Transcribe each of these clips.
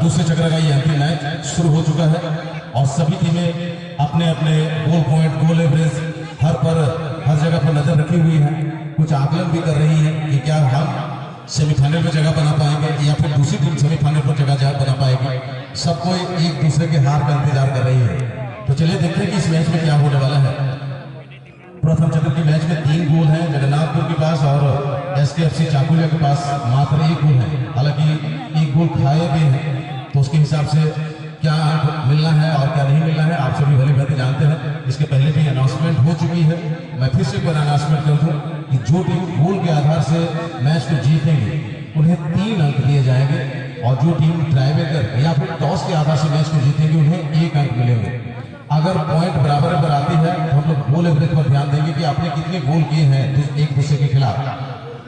दूसरे चक्र का ये अंतिम मैच शुरू हो चुका है और सभी टीमें अपने अपने गोल पॉइंट, गोल एवरेज हर जगह पर नजर रखी हुई है। कुछ आकलन भी कर रही है कि क्या हम सेमीफाइनल में जगह बना पाएंगे या फिर दूसरी टीम सेमीफाइनल पर जगह बना पाएगी। सब कोई एक दूसरे के हार का इंतजार कर रही है। तो चलिए देखते हैं कि इस मैच में क्या होने वाला है। प्रथम चक्र के मैच में 3 गोल हैं जगन्नाथपुर के पास और SKFC चाकुलिया के पास मात्र 1 गोल है। हालांकि 1 गोल खाए भी हैं तो उसके हिसाब से क्या मिलना है और क्या नहीं मिलना है आप सभी भली भांति जानते हैं। इसके पहले भी अनाउंसमेंट हो चुकी है। मैं फिर से एक बार अनाउंसमेंट कर दूं कि जो टीम गोल के आधार से मैच को जीतेंगे उन्हें 3 अंक दिए जाएंगे और जो टीम ट्राईब्रेकर या फिर टॉस के आधार से मैच को जीतेंगे उन्हें 1 अंक मिलेंगे। अगर पॉइंट बराबर पर आती है तो हम लोग गोल एवरेज पर ध्यान देंगे कि आपने कितने गोल किए हैं एक दूसरे के खिलाफ।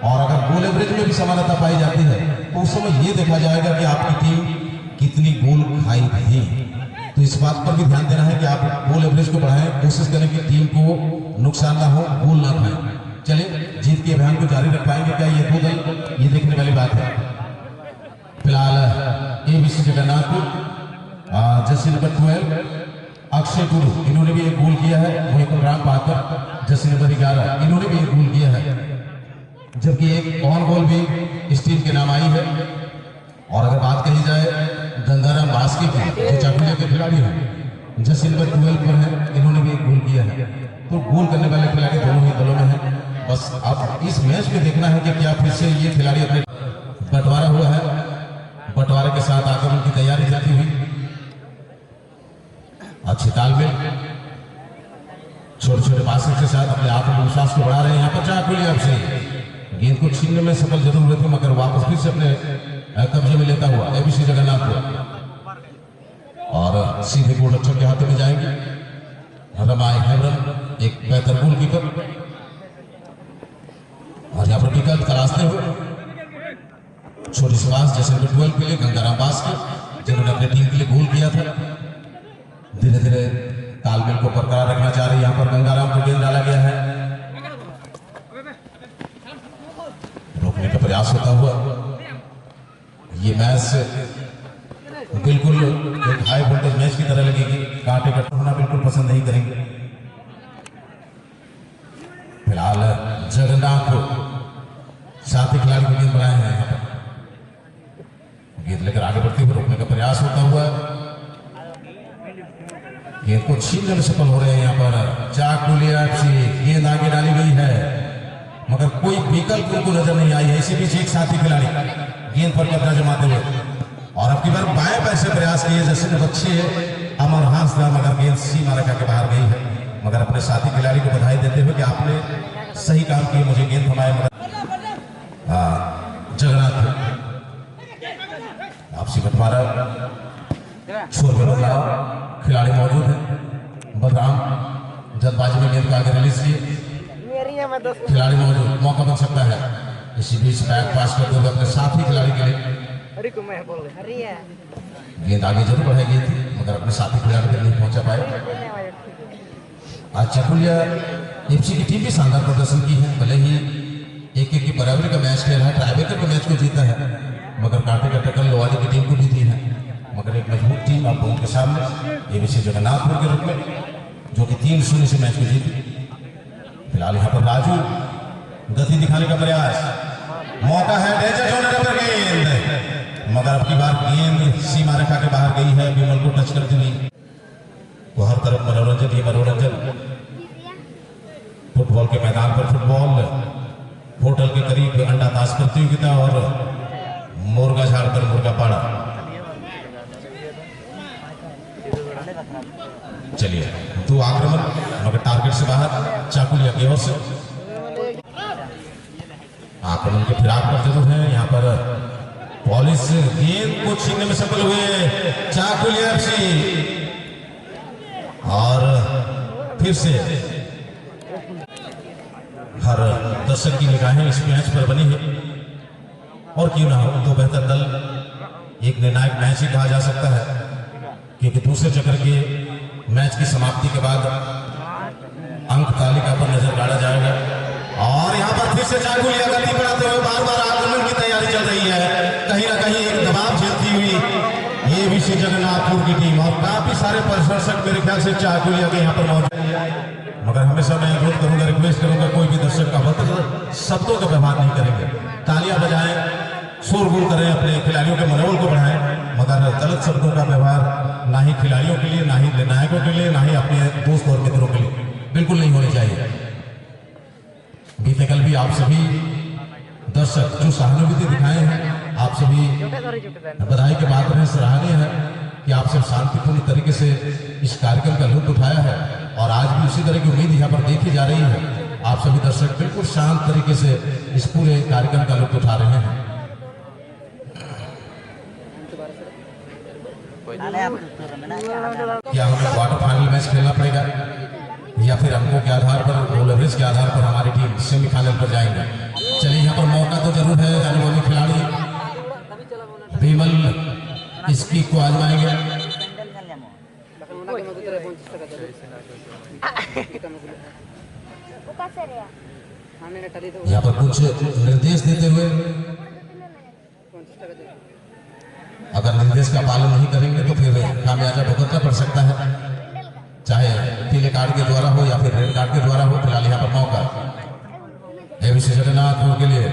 और अगर गोल एवरेज में भी समानता पाई जाती है तो उस समय ये देखा जाएगा कि आपकी टीम कितनी गोल खाई थी। तो इस बात पर भी ध्यान देना है कि आप गोल एवरेज को बढ़ाएं, कोशिश करें कि टीम को नुकसान ना हो, गोल ना खाएं। चलिए जीत के अभियान को जारी रख पाएंगे क्या ये 2 दल, ये देखने वाली बात है। फिलहाल ABC Jagannathpur Jersey number 12 Akshay गुरु इन्होंने भी 1 गोल किया है। वहीं कुलराम पाकर जर्सी नंबर 11 इन्होंने भी 1 गोल किया है, जबकि एक ऑन गोल भी इस टीम के नाम आई है। और अगर बात कही जाए गंगाराम बास्के की जो चाकुलिया के खिलाड़ी हैं, जर्सी नंबर 12 पर है, इन्होंने भी 1 गोल किया है। तो गोल करने वाले खिलाड़ी दोनों ही दलों में हैं। बस अब इस मैच में देखना है कि क्या फिर से ये खिलाड़ी अपने बंटवारा हुआ है, बंटवारे के साथ आक्रमण की तैयारी जाती हुई अच्छे तालमेल छोटे छोटे पासिंग के साथ अपने आत्मविश्वास को बढ़ा रहे हैं। यहाँ पर चाकुलिया से गेंद को छीनने में सफल जरूर हुए थे मगर वापस फिर से अपने कब्जे में लेता हुआ ABC जगन्नाथपुर और सीधे गोलरक्षक के हाथों में जाएंगे। रमाई हेमरम एक बेहतर गोलकीपर और यहाँ पर विकल्प तलाशते हुए छोटी सुभाष जैसे 12 के लिए गंगाराम बास्के जिन्होंने अपनी टीम के लिए गोल किया था। धीरे धीरे तालमेल को बरकरार रखना चाह रहे हैं। यहाँ पर गंगाराम को गेंद डाला गया है, रोकने का प्रयास होता हुआ। ये मैच बिल्कुल एक हाई वोल्टेज मैच की तरह लगेगी। कांटे का टूटना बिल्कुल पसंद नहीं करेंगे। फिलहाल जगन्नाथपुर साथी खिलाड़ी को गेंद बनाए हैं, यहाँ पर गेंद लेकर आगे बढ़ते हुए रोकने का प्रयास होता हुआ गेंद को छीनने में सफल हो रहे हैं। यहाँ पर चाकुलिया FC गेंद आगे डाली गई है मगर कोई विकल्प उनको नजर नहीं आई है। इसी बीच एक साथी खिलाड़ी गेंद पर कब्जा जमाते हुए और अब की बार बाएं पैर से प्रयास किए जैसे बच्चे अमर हांसदा मगर गेंद सीमा रेखा के बाहर गई है। मगर अपने साथी खिलाड़ी को बधाई देते हुए कि आपने सही काम किया, मुझे गेंद थमाए। मगर जगन्नाथ आपसी बंटवारा छोर में बदलाव खिलाड़ी मौजूद है। बलराम जल्दबाजी में गेंद को आगे रिलीज किए, खिलाड़ी मौजूद, मौका बन सकता है। इसी बीच बैक पास करते हुए अपने साथी खिलाड़ी के लिए गेंद आगे जरूर बढ़ाई गई थी मगर अपने साथी खिलाड़ी तक नहीं पहुंचा पाए। आज चाकुलिया FC की टीम भी शानदार प्रदर्शन की है। भले ही 1-1 की बराबरी का मैच खेला है, ट्राईब्रेकर का मैच को जीता है मगर कांटे का टक्कर लोहानी की टीम को भी दी है। मगर एक मजबूत टीम अब उनके सामने ABC जगन्नाथपुर के रूप में जो कि 3-0 से मैच को जीती। फिलहाल यहाँ पर राजू गति दिखाने का प्रयास, मौका है डेंजर जोन पर गेंद मगर अब की बार गेंद सीमा रेखा के बाहर गई है। विमल को टच करती हुई वो हर तरफ मनोरंजन, ये मनोरंजन फुटबॉल के मैदान पर फुटबॉल होटल के करीब अंडा ताश प्रतियोगिता और मुर्गा झाड़कर मुर्गा पाड़ा। चलिए 2 आक्रमण मगर टारगेट से बाहर चाकुलिया की ओर से आक्रमण के फिराक पर जरूर है। यहाँ पर पॉलिस गेंद को छीनने में सफल हुए चाकुलिया FC और फिर से हर दर्शक की निगाहें इस मैच पर बनी है और क्यों ना हो 2 बेहतर दल एक निर्णायक मैच ही कहा जा सकता है क्योंकि दूसरे चक्र के मैच की समाप्ति के बाद अंक तालिका पर नजर डाला जाएगा। और यहाँ पर फिर से चाकुलिया गति बढ़ाते हुए बार बार आक्रमण की तैयारी चल रही है। कहीं ना कहीं एक दबाव झेलती हुई जगन्नाथपुर की टीम और काफी सारे प्रशंसक मेरे ख्याल से चाकुलिया के यहाँ पर मौजूद हैं। मगर हमेशा मैं अनुरोध करूंगा, रिक्वेस्ट करूंगा, कोई भी दर्शक का अभद्र शब्दों का व्यवहार नहीं करेंगे। तालियां बजाएं, शोरगुल करें, अपने खिलाड़ियों के मनोबल को बढ़ाएं, मगर गलत शब्दों का व्यवहार ना ही खिलाड़ियों के लिए, ना ही निर्णायकों के लिए, ना ही अपने दोस्त और मित्रों के लिए बिल्कुल नहीं होनी चाहिए। बीते कल भी आप सभी दर्शक जो सहानुभूति दिखाए हैं, आप सभी बधाई के पात्र हैं, सराहनीय है कि आप सब शांतिपूर्ण तरीके से इस कार्यक्रम का लुत्फ उठाया है और आज भी उसी तरह की उम्मीद यहाँ पर देखी जा रही है। आप सभी दर्शक बिल्कुल शांत तरीके से इस पूरे कार्यक्रम का लुत्फ उठा रहे हैं। क्या हमें क्वार्टर फाइनल मैच खेलना पड़ेगा या फिर अंकों के आधार पर, गोल एवरेज के आधार पर हमारी टीम सेमीफाइनल पर जाएंगे? चलिए, यहाँ पर मौका तो जरूर है। अनुभवी खिलाड़ी विमल इसकी को आजमाएंगे। यहाँ पर कुछ निर्देश देते हुए, अगर निर्देश का पालन नहीं करेंगे तो फिर खामियाजा भुगतना पड़ सकता है, चाहे पीले कार्ड के द्वारा हो या फिर रेड कार्ड के द्वारा हो। फिलहाल यहाँ पर मौका एबीसी जगन्नाथपुर के लिए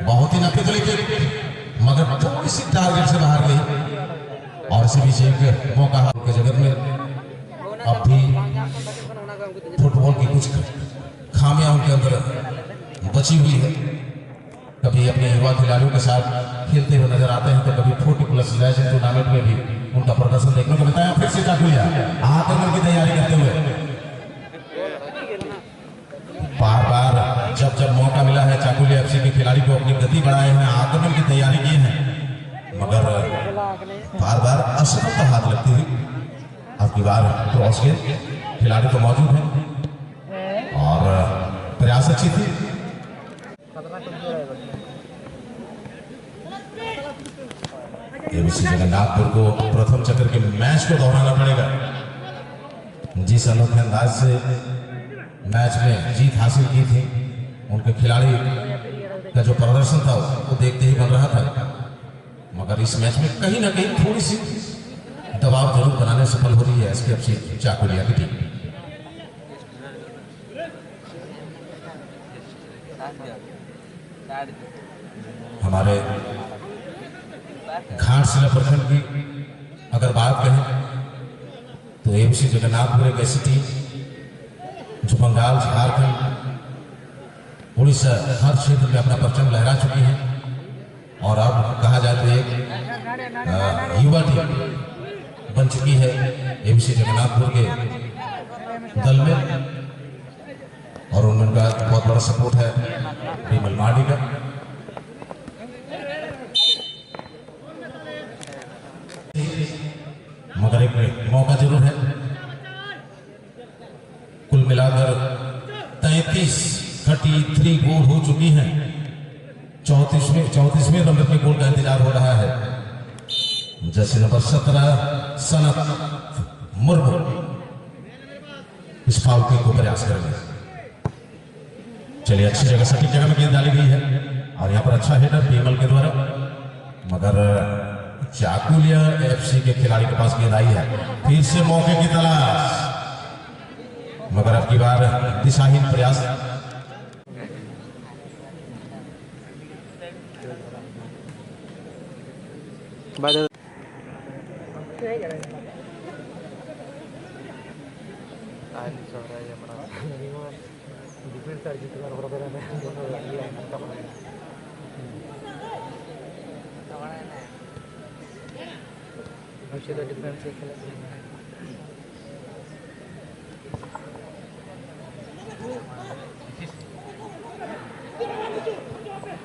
बहुत ही नफी गली मगर थोड़ी सी टारगेट से बाहर गई और इसी बीच एक मौका के जगत में अब भी फुटबॉल की कुछ खामियां उनके अंदर बची हुई है। कभी अपने युवा खिलाड़ियों के साथ खेलते हुए नजर आते हैं तो कभी 40+ लेजेंड टूर्नामेंट में भी उनका प्रदर्शन देखने को मिलता है। फिर से चाकुलिया आक्रमण की तैयारी करते हुए बार बार जब जब मौका मिला है चाकुलिया एफसी के खिलाड़ी को अपनी गति बढ़ाए हैं, आक्रमण की तैयारी की है, मगर बार बार असफलता हाथ लगती हुई। अब की बार क्रॉस के खिलाड़ी तो मौजूद हैं और प्रयास अच्छी थी। एबीसी जगन्नाथपुर को प्रथम चक्कर के मैच को दोहराना पड़ेगा। जिस अनोखे अंदाज से मैच में जीत हासिल की थी, उनके खिलाड़ी का जो प्रदर्शन था वो देखते ही बन रहा था, मगर इस मैच में कहीं ना कहीं थोड़ी सी दबाव जरूर बनाने में सफल हो रही है एसकेएफसी चाकुलिया की टीम। हमारे घाटशिला प्रखंड की अगर बात करें तो एबीसी जगन्नाथपुर एक ऐसी टीम जो बंगाल, झारखंड, उड़ीसा हर क्षेत्र में अपना परचम लहरा चुकी है और अब कहा जाए तो एक युवा टीम बन चुकी है एबीसी जगन्नाथपुर के दल में और उनका बहुत बड़ा सपोर्ट है विमल मार्डी का। मगर एक मौका जरूर है। कुल मिलाकर 33 गोल हो चुकी हैं। 34वें नंबर के गोल का इंतजार हो रहा है। जैसे नंबर 17 सनत मुर्मू इस फाउल को प्रयास करेंगे। चलिए, अच्छी जगह, सटीक जगह में गेंद डाली गई है और यहाँ पर अच्छा हेडर विमल के द्वारा, मगर चाकुलिया एफसी के खिलाड़ी के पास गेंद आई है। फिर से मौके की तलाश, मगर अब की बार दिशाहीन प्रयास।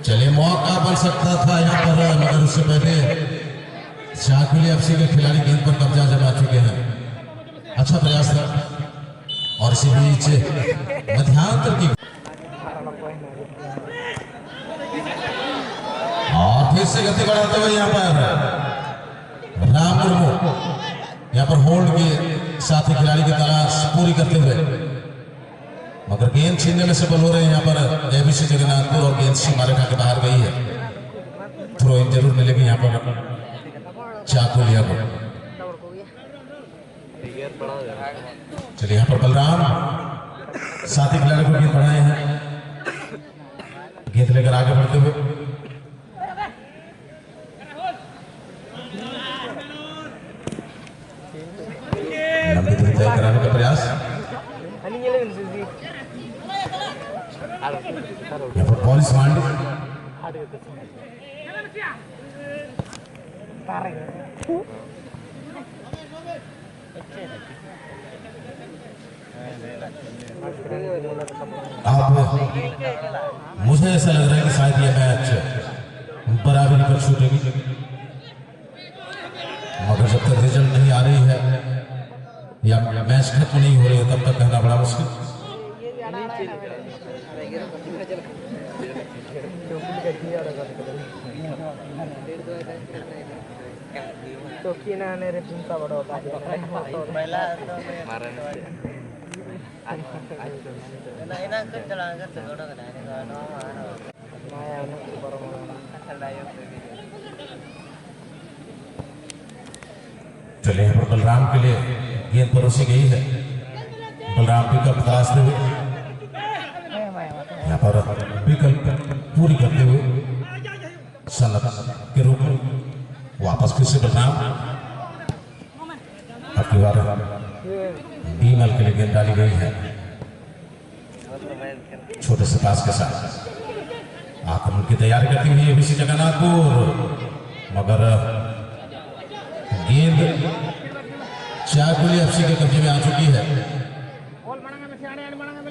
चलिए, मौका बन सकता था यहाँ पर, मगर उससे पहले चाकुलिया एफसी के खिलाड़ी गेंद पर कब्जा जमा चुके हैं। अच्छा प्रयास था और इसी बीच मध्यांतर की और फिर से गति बढ़ाते हुए यहाँ पर राम मुर्मू यहाँ पर होल्ड के साथ ही खिलाड़ी की तलाश पूरी करते हुए, मगर गेंद छीनने में सफल हो रहे हैं यहाँ पर एबीसी जगन्नाथपुर और गेंद सीमा रेखा के बाहर गई है। थ्रो इन जरूर मिलेगी। यहाँ पर चाकू लिया पर। चलिए यहाँ पर बलराम साथी खिलाड़ी को गेंद बढ़ाए हैं, गेंद लेकर आगे बढ़ते हुए लंबी दूरी तय कराने का प्रयास। यहाँ पर बॉल स्मार्ट आप मुझे ऐसा लग रहा है कि शायद ये मैच बराबरी पर छूटेगी, मगर जब तक रिजल्ट नहीं आ रही है या मैच खत्म नहीं हो रही है तब तक कहना बड़ा मुश्किल। चलिए यहाँ पर बलराम के लिए गेंद परोसी गई है, बलराम विकल्प तलाशते हुए यहाँ पर विकल्प पूरी करते हुए सनत के रूप में वापस फिर से बलराम। अब की बार बीमल के लिए गेंद डाली गई है छोटे से पास के साथ, आक्रमण की तैयारी करती हुई है बीसी जगन्नाथपुर, मगर गेंद चाकुली एफसी के कब्जे में आ चुकी है।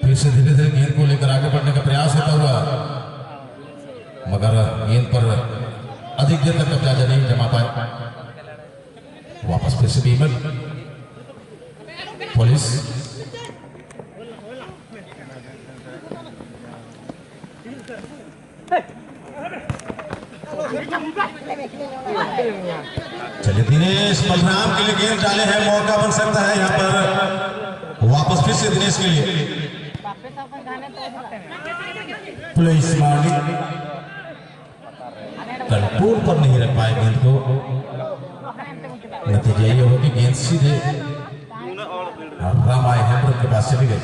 फिर से धीरे धीरे गेंद को लेकर आगे बढ़ने का प्रयास होता हुआ, मगर गेंद पर अधिक देर तक कब्जा नहीं जमा पाए। वापस फिर से बीमल, पुलिस चलिए दिनेश बलराम के लिए गेंद डाले हैं, मौका बन सकता है यहाँ पर वापस फिर से दिनेश के लिए। पुलिस कंट्रोल पर नहीं रख पाए गेंद को, नतीजा ये होगा कि गेंद सीधे रामाय हेमब्रम के पास चली गई।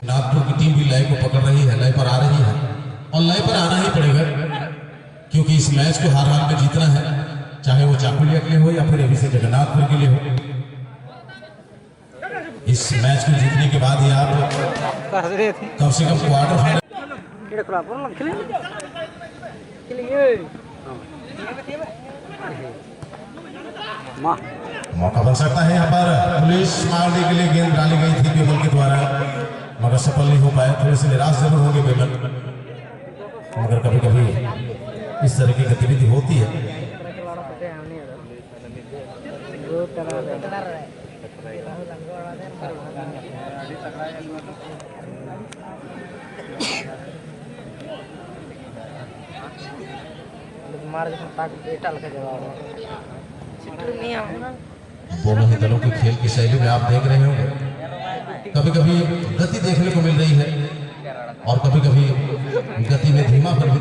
नागपुर की टीम भी लय को पकड़ रही है, लय पर आ रही है और लय पर आना ही पड़ेगा, क्योंकि इस मैच को हार हार में जीतना है, चाहे वो चाकुलिया के लिए हो या फिर एबीसी जगन्नाथपुर के लिए हो। इस मैच को जीतने के बाद ही आप कम से कम क्वार्टर फाइनल मौका बन सकता है। यहाँ पर पुलिस मारने के लिए गेंद डाली गई थी बेमल के द्वारा, मगर सफल नहीं हो पाए। थोड़े से निराश जरूर होंगे बेमल, मगर कभी कभी इस तरह की गतिविधि होती है। दोनों ही दलों की खेल की शैली में आप देख रहे होंगे, कभी कभी गति देखने को मिल रही है और कभी कभी गति में धीमा पर भी।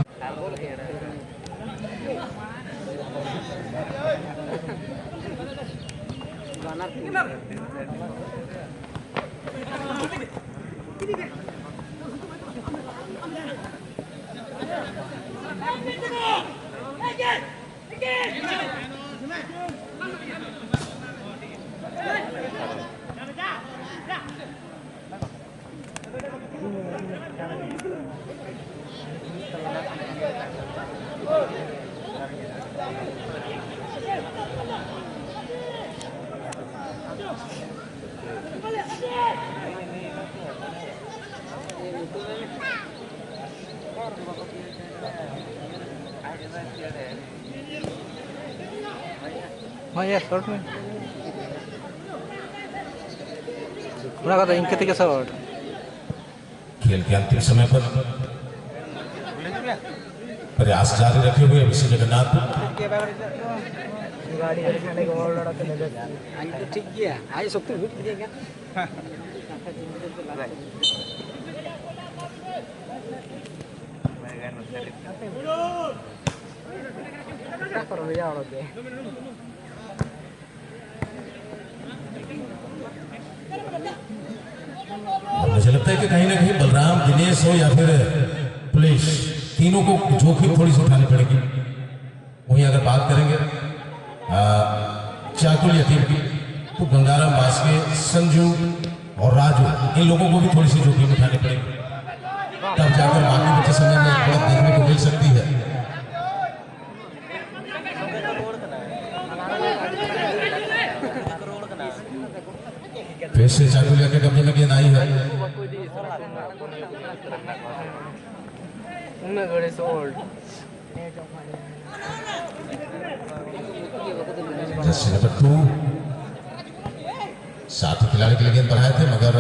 हाँ यार शॉर्ट में पूरा का इनके तक शॉर्ट। खेल के अंतिम समय पर प्रयास जारी रखे हुए विश्व जगन्नाथ गाड़ी खाने को और लड़ा चले जाए आज तो ठीक गया आज शक्ति भूत गया क्या करो भैया और के मुझे लगता है कि कहीं ना कहीं बलराम, दिनेश हो या फिर पुलिस, तीनों को जोखिम थोड़ी सी उठानी पड़ेगी। वहीं अगर बात करेंगे चाकुलिया टीम की, तो गंगाराम, बास्के, संजू और राजू, इन लोगों को भी थोड़ी सी जोखिम उठानी पड़ेगी, तब जाकर बाकी बचे समय में बढ़त देखने को मिल सकती है। फिर से चाकुलिया के कब्जे में गेंद आई है। जर्सी नंबर 2 साथी खिलाड़ी के लिए गेंद बढ़ाए थे, मगर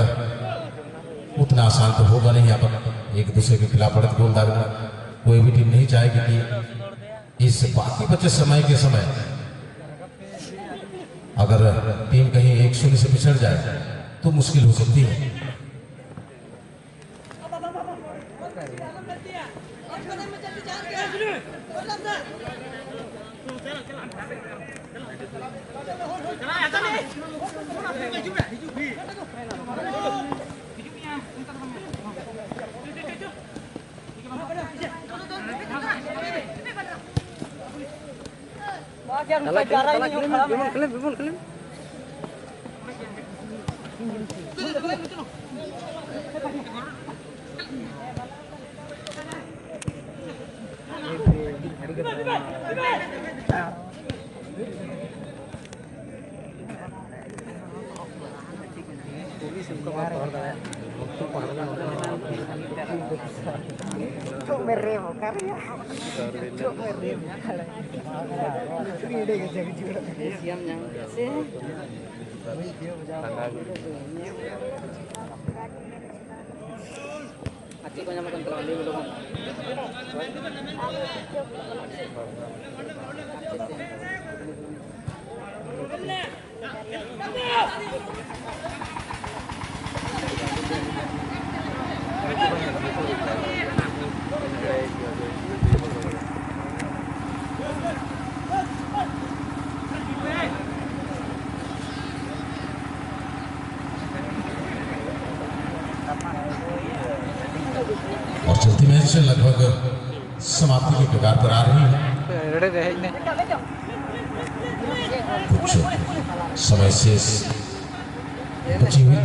उतना आसान तो होगा नहीं। यहाँ पर एक दूसरे के खिलाफ बढ़त गोल दागना कोई भी टीम नहीं चाहेगी कि इस बाकी बचे समय के समय अगर टीम कहीं 1-0 से पिछड़ जाए तो मुश्किल हो सकती है। Ati ko naman kontrol di belum. और चलती मैच लगभग समाप्ति के कगार पर आ रही है। कुछ समय शेष बची हुई।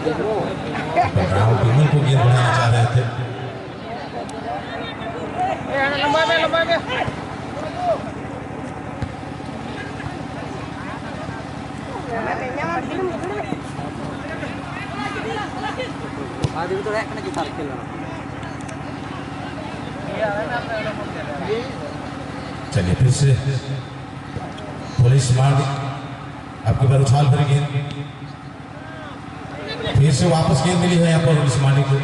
राहुल टीम को गेंद बढ़ाना चाह रहे थे। चलिए फिर से पुलिस मार आपके बार उछाल भरी गेंद, फिर से वापस गेंद मिली है यहाँ पर पुलिस मानी को।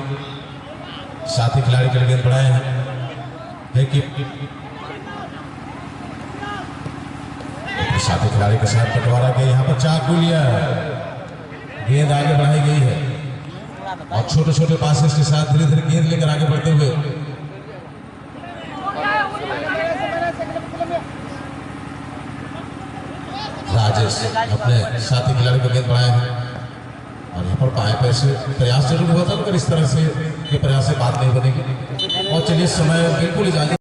साथी खिलाड़ी के लिए गेंद बढ़ाए हैं, साथी खिलाड़ी के साथ बंटवारा गया। यहाँ पर चाकुलिया गेंद आगे बढ़ाई गई है और छोटे छोटे पासेस के साथ धीरे धीरे गेंद लेकर आगे बढ़ते हुए राजेश अपने साथी खिलाड़ी को गेंद बढ़ाए हैं। और यहाँ पर बाएं पैर से प्रयास जरूर हुआ था, मगर इस तरह से ये प्रयास से बात नहीं बनेगी। और चलिए समय बिल्कुल इजाजत